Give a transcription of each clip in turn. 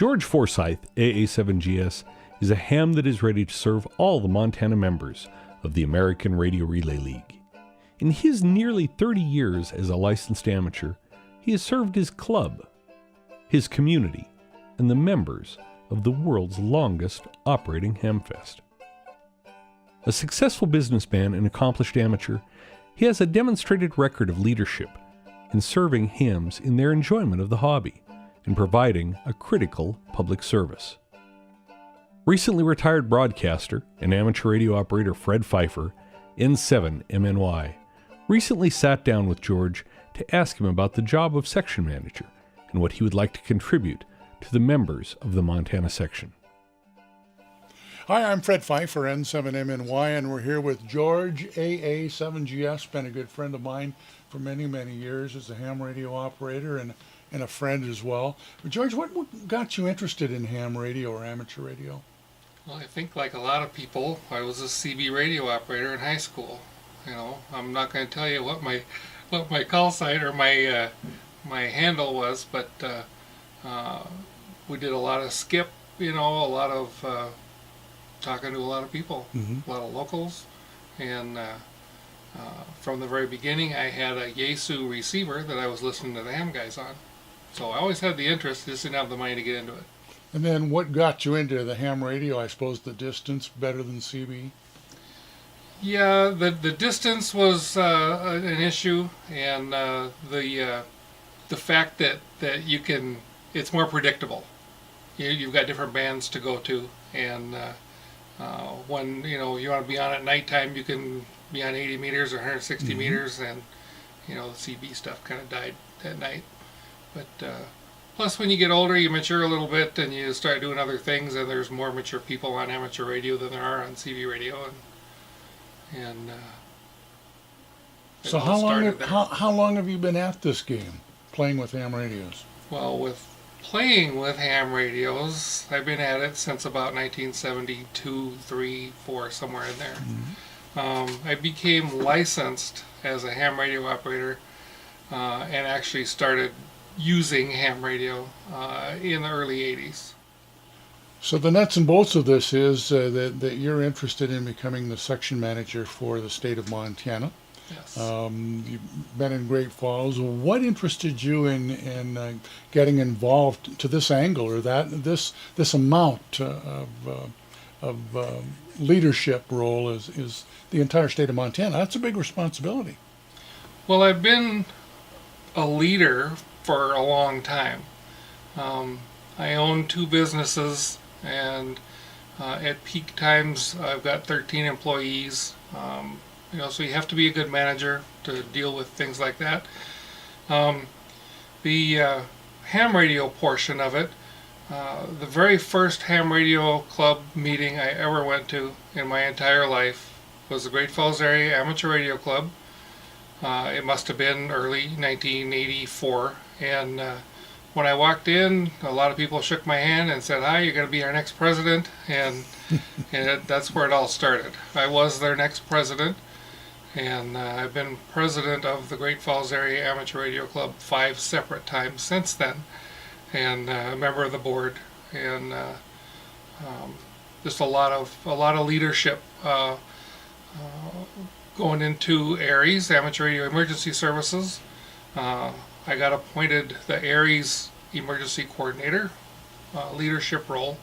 George Forsyth, AA7GS, is a ham that is ready to serve all the Montana members of the American Radio Relay League. In his nearly 30 years as a licensed amateur, he has served his club, his community, and the members of the world's longest operating hamfest. A successful businessman and accomplished amateur, he has a demonstrated record of leadership in serving hams in their enjoyment of the hobby and providing a critical public service. Recently retired broadcaster and amateur radio operator Fred Pfeiffer, N7MNY, recently sat down with George to ask him about the job of section manager and what he would like to contribute to the members of the Montana section. Hi, I'm Fred Pfeiffer, N7MNY, and we're here with George, AA7GS, been a good friend of mine for many, many years as a ham radio operator and a friend as well. George, what got you interested in ham radio or amateur radio? Well, I think like a lot of people, I was a CB radio operator in high school. You know, I'm not going to tell you what my call sign or my handle was, but we did a lot of skip, a lot of talking to a lot of people, a lot of locals, and from the very beginning I had a Yaesu receiver that I was listening to the ham guys on. So I always had the interest, just didn't have the money to get into it. And then what got you into the ham radio? I suppose the distance better than CB? Yeah, the distance was an issue, and the fact that you can, it's more predictable. You've got different bands to go to, and when you want to be on at nighttime, you can be on 80 meters or 160 meters, and the CB stuff kind of died that night. But plus, when you get older, you mature a little bit, and you start doing other things, and there's more mature people on amateur radio than there are on CB radio, and so how long have you been at this game, playing with ham radios? Well, with playing with ham radios, I've been at it since about 1972, 3, 4, somewhere in there. I became licensed as a ham radio operator and actually started using ham radio in the early 80s. So the nuts and bolts of this is that you're interested in becoming the section manager for the state of Montana. Yes. You've been in Great Falls. What interested you in getting involved to this angle or this amount of leadership role is the entire state of Montana? That's a big responsibility. Well, I've been a leader for a long time. I own 2 businesses, and at peak times I've got 13 employees. So you have to be a good manager to deal with things like that. The ham radio portion of it, the very first ham radio club meeting I ever went to in my entire life was the Great Falls Area Amateur Radio Club. It must have been early 1984, and when I walked in, a lot of people shook my hand and said, "Hi, you're going to be our next president," and that's where it all started. I was their next president, and I've been president of the Great Falls Area Amateur Radio Club 5 separate times since then, and a member of the board, and just a lot of leadership going into ARES, Amateur Radio Emergency Services. I got appointed the ARES Emergency Coordinator leadership role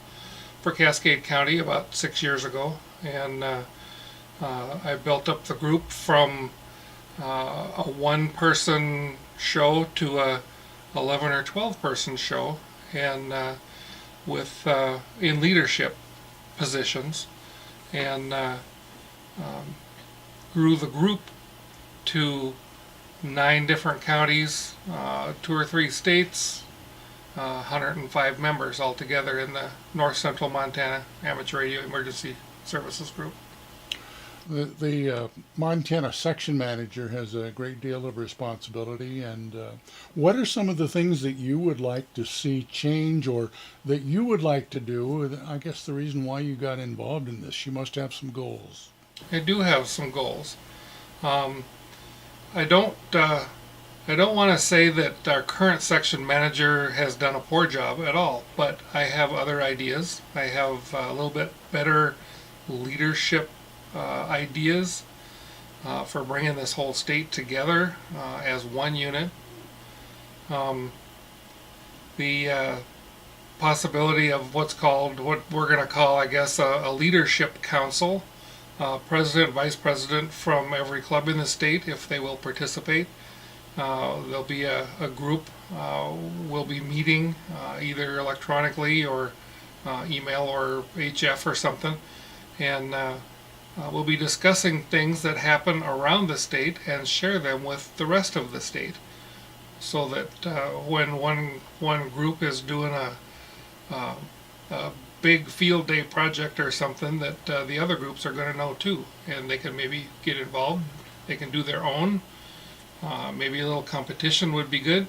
for Cascade County about 6 years ago, and I built up the group from a 1-person show to a 11 or 12-person show, and with in leadership positions, and grew the group to 9 different counties, 2 or 3 states, 105 members altogether in the North Central Montana Amateur Radio Emergency Services Group. The Montana section manager has a great deal of responsibility, and what are some of the things that you would like to see change or that you would like to do? I guess the reason why you got involved in this, you must have some goals. I do have some goals. I don't I don't want to say that our current section manager has done a poor job at all, but I have other ideas. I have a little bit better leadership ideas for bringing this whole state together as one unit. The possibility of what we're going to call, I guess, a leadership council, president, vice president from every club in the state, if they will participate. There'll be a group will be meeting either electronically or email or HF or something, and we'll be discussing things that happen around the state and share them with the rest of the state, so that when one group is doing a big field day project or something, that the other groups are going to know too, and they can maybe get involved. They can do their own. Maybe a little competition would be good.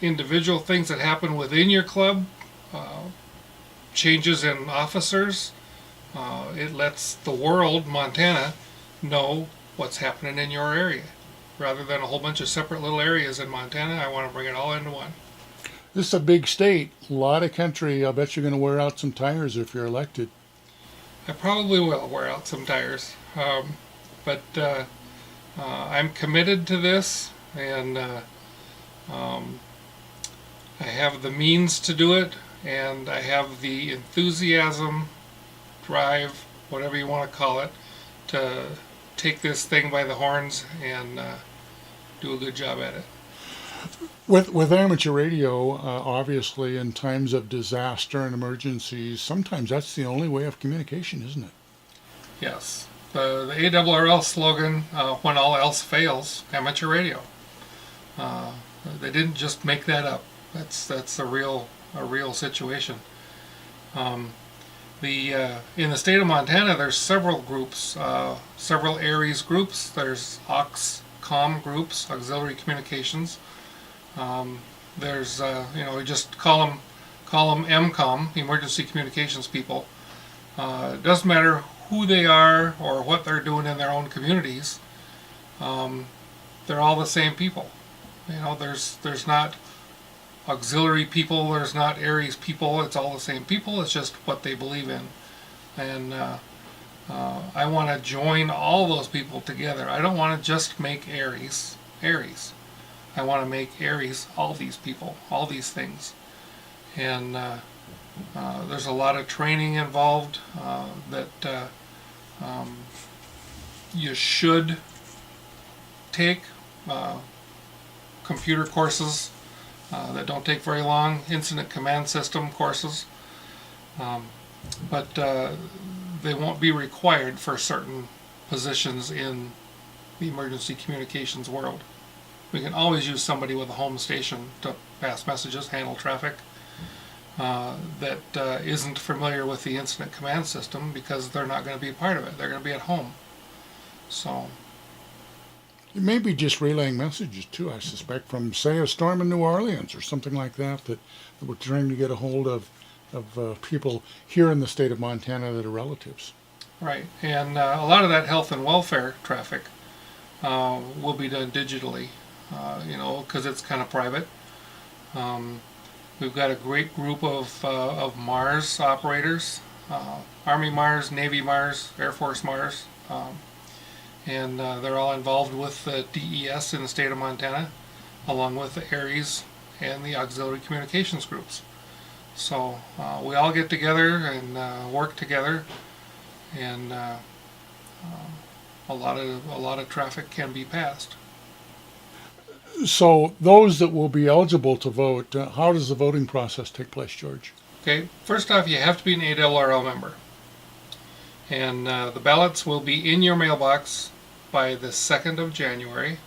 Individual things that happen within your club, changes in officers. It lets the world, Montana, know what's happening in your area. Rather than a whole bunch of separate little areas in Montana, I want to bring it all into one. This is a big state, a lot of country. I bet you're going to wear out some tires if you're elected. I probably will wear out some tires. But I'm committed to this, and I have the means to do it, and I have the enthusiasm, drive, whatever you want to call it, to take this thing by the horns and do a good job at it. With amateur radio, obviously, in times of disaster and emergencies, sometimes that's the only way of communication, isn't it? Yes. The ARRL slogan, when all else fails, amateur radio. They didn't just make that up. That's a real situation. In the state of Montana, there's several groups, several ARES groups. There's AUXCOM groups, auxiliary communications. There's we just call them MCOM, emergency communications people. It doesn't matter who they are or what they're doing in their own communities. They're all the same people. There's not auxiliary people, there's not ARES people. It's all the same people. It's just what they believe in, and I want to join all those people together. I don't want to just make ARES. I want to make ARES all these people, all these things, and there's a lot of training involved that you should take. Computer courses that don't take very long, incident command system courses, but they won't be required for certain positions in the emergency communications world. We can always use somebody with a home station to pass messages, handle traffic, that isn't familiar with the incident command system, because they're not going to be a part of it. They're going to be at home. So You may be just relaying messages too, I suspect, from, say, a storm in New Orleans or something like that we're trying to get a hold of people here in the state of Montana that are relatives. Right, and a lot of that health and welfare traffic will be done digitally, because it's kind of private. We've got a great group of Mars operators, Army Mars, Navy Mars, Air Force Mars, and they're all involved with the DES in the state of Montana, along with the ARES and the auxiliary communications groups. So we all get together and work together, and a lot of traffic can be passed. So those that will be eligible to vote, how does the voting process take place, George? Okay, first off, you have to be an ARRL member, and the ballots will be in your mailbox by the 2nd of January.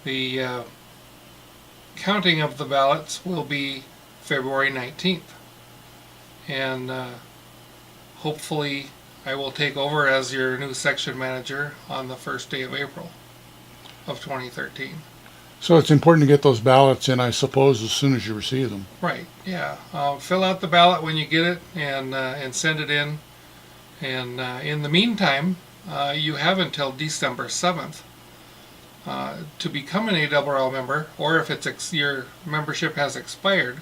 The counting of the ballots will be February 19th, and hopefully I will take over as your new section manager on the first day of April of 2013. So it's important to get those ballots in, I suppose, as soon as you receive them. Right, yeah. Fill out the ballot when you get it, and send it in. And in the meantime, you have until December 7th to become an ARRL member, or if your membership has expired,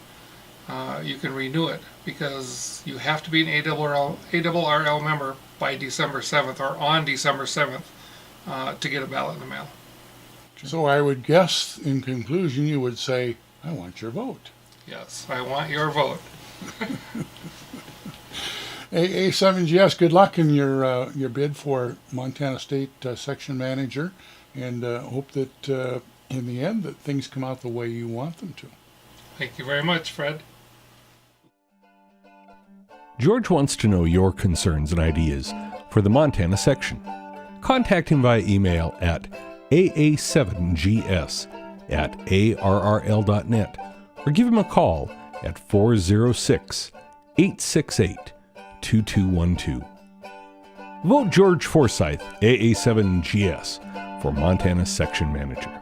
you can renew it, because you have to be an ARRL member by December 7th or on December 7th to get a ballot in the mail. So I would guess, in conclusion, you would say, I want your vote. Yes, I want your vote. AA7GS, good luck in your bid for Montana State Section Manager, and hope that in the end that things come out the way you want them to. Thank you very much, Fred. George wants to know your concerns and ideas for the Montana section. Contact him via email at aa7gs@arrl.net or give him a call at 406-868-2212. Vote George Forsyth, AA7GS, for Montana Section Manager.